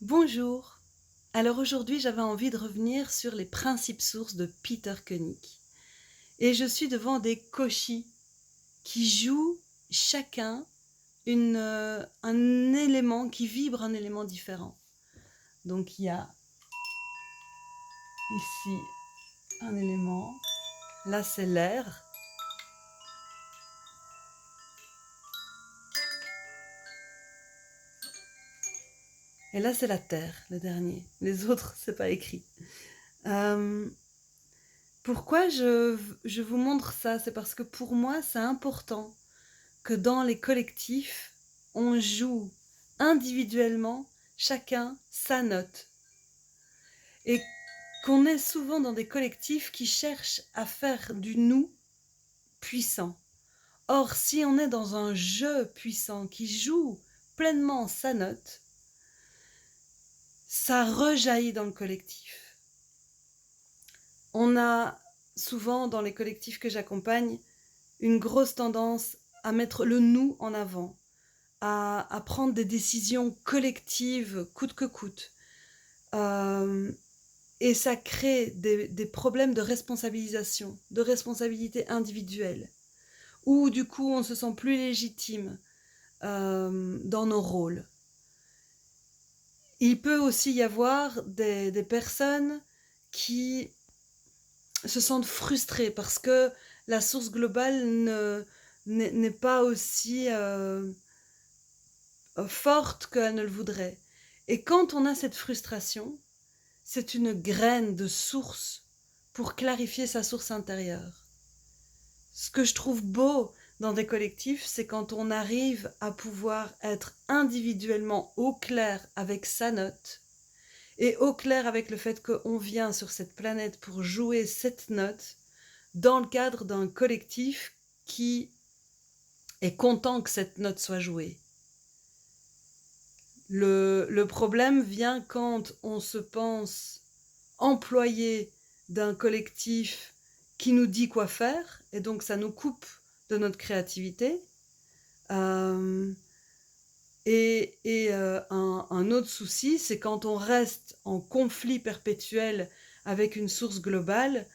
Bonjour. Alors aujourd'hui, j'avais envie de revenir sur les principes sources de Peter Koenig. Et je suis devant des koshis qui jouent chacun un élément, qui vibre un élément différent. Donc il y a ici un élément, là c'est l'air, et là c'est la terre, le dernier. Les autres, c'est pas écrit. Euh, Pourquoi je vous montre ça? C'est parce que pour moi, c'est important que dans les collectifs, on joue individuellement chacun sa note. Et qu'on est souvent dans des collectifs qui cherchent à faire du nous puissant. Or, si on est dans un jeu puissant qui joue pleinement sa note, ça rejaillit dans le collectif. On a souvent dans les collectifs que j'accompagne une grosse tendance à mettre le nous en avant, à prendre des décisions collectives coûte que coûte. Et ça crée des problèmes de responsabilisation, de responsabilité individuelle, où du coup on se sent plus légitime dans nos rôles. Il peut aussi y avoir des personnes qui se sentent frustrées parce que la source globale n'est pas aussi forte qu'elle ne le voudrait. Et quand on a cette frustration, c'est une graine de source pour clarifier sa source intérieure. Ce que je trouve beau dans des collectifs, c'est quand on arrive à pouvoir être individuellement au clair avec sa note et au clair avec le fait qu'on vient sur cette planète pour jouer cette note dans le cadre d'un collectif qui est content que cette note soit jouée. Le problème vient quand on se pense employé d'un collectif qui nous dit quoi faire, et donc ça nous coupe de notre créativité. Un autre souci, c'est quand on reste en conflit perpétuel avec une source globale,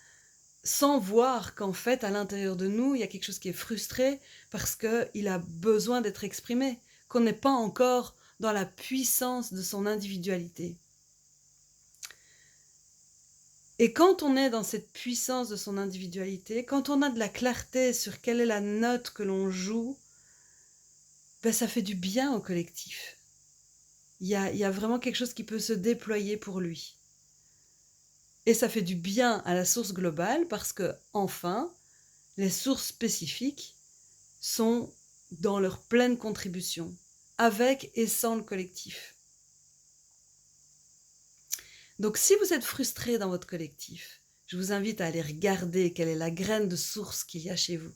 sans voir qu'en fait, à l'intérieur de nous, il y a quelque chose qui est frustré parce qu'il a besoin d'être exprimé, qu'on n'est pas encore dans la puissance de son individualité. Et quand on est dans cette puissance de son individualité, quand on a de la clarté sur quelle est la note que l'on joue, ben ça fait du bien au collectif. Il y a vraiment quelque chose qui peut se déployer pour lui. Et ça fait du bien à la source globale parce que, enfin, les sources spécifiques sont dans leur pleine contribution, avec et sans le collectif. Donc si vous êtes frustré dans votre collectif, je vous invite à aller regarder quelle est la graine de source qu'il y a chez vous.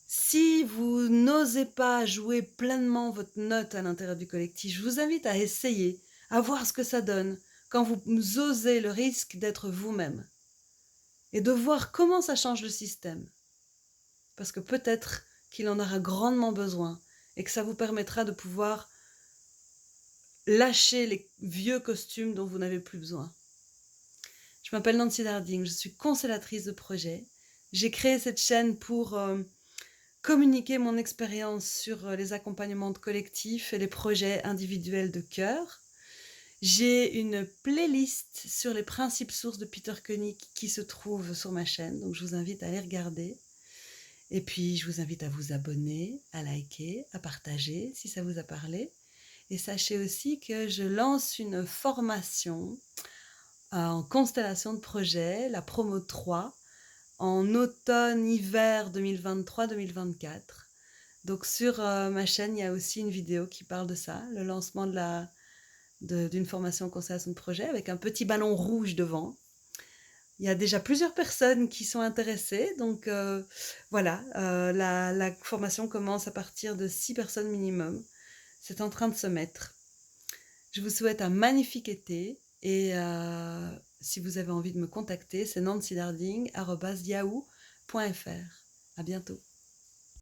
Si vous n'osez pas jouer pleinement votre note à l'intérieur du collectif, je vous invite à essayer, à voir ce que ça donne quand vous osez le risque d'être vous-même et de voir comment ça change le système. Parce que peut-être qu'il en aura grandement besoin et que ça vous permettra de pouvoir lâcher les vieux costumes dont vous n'avez plus besoin. Je m'appelle Nancy Darding, je suis constellatrice de projet. J'ai créé cette chaîne pour communiquer mon expérience sur les accompagnements de collectifs et les projets individuels de cœur. J'ai une playlist sur les principes sources de Peter Koenig qui se trouve sur ma chaîne, donc je vous invite à aller regarder. Et puis, je vous invite à vous abonner, à liker, à partager si ça vous a parlé. Et sachez aussi que je lance une formation en constellation de projet, la promo 3, en automne-hiver 2023-2024. Donc sur ma chaîne, il y a aussi une vidéo qui parle de ça, le lancement d'une formation en constellation de projet avec un petit ballon rouge devant. Il y a déjà plusieurs personnes qui sont intéressées, donc voilà, la formation commence à partir de 6 personnes minimum. C'est en train de se mettre. Je vous souhaite un magnifique été et si vous avez envie de me contacter, c'est nancydarding@yahoo.fr. À bientôt.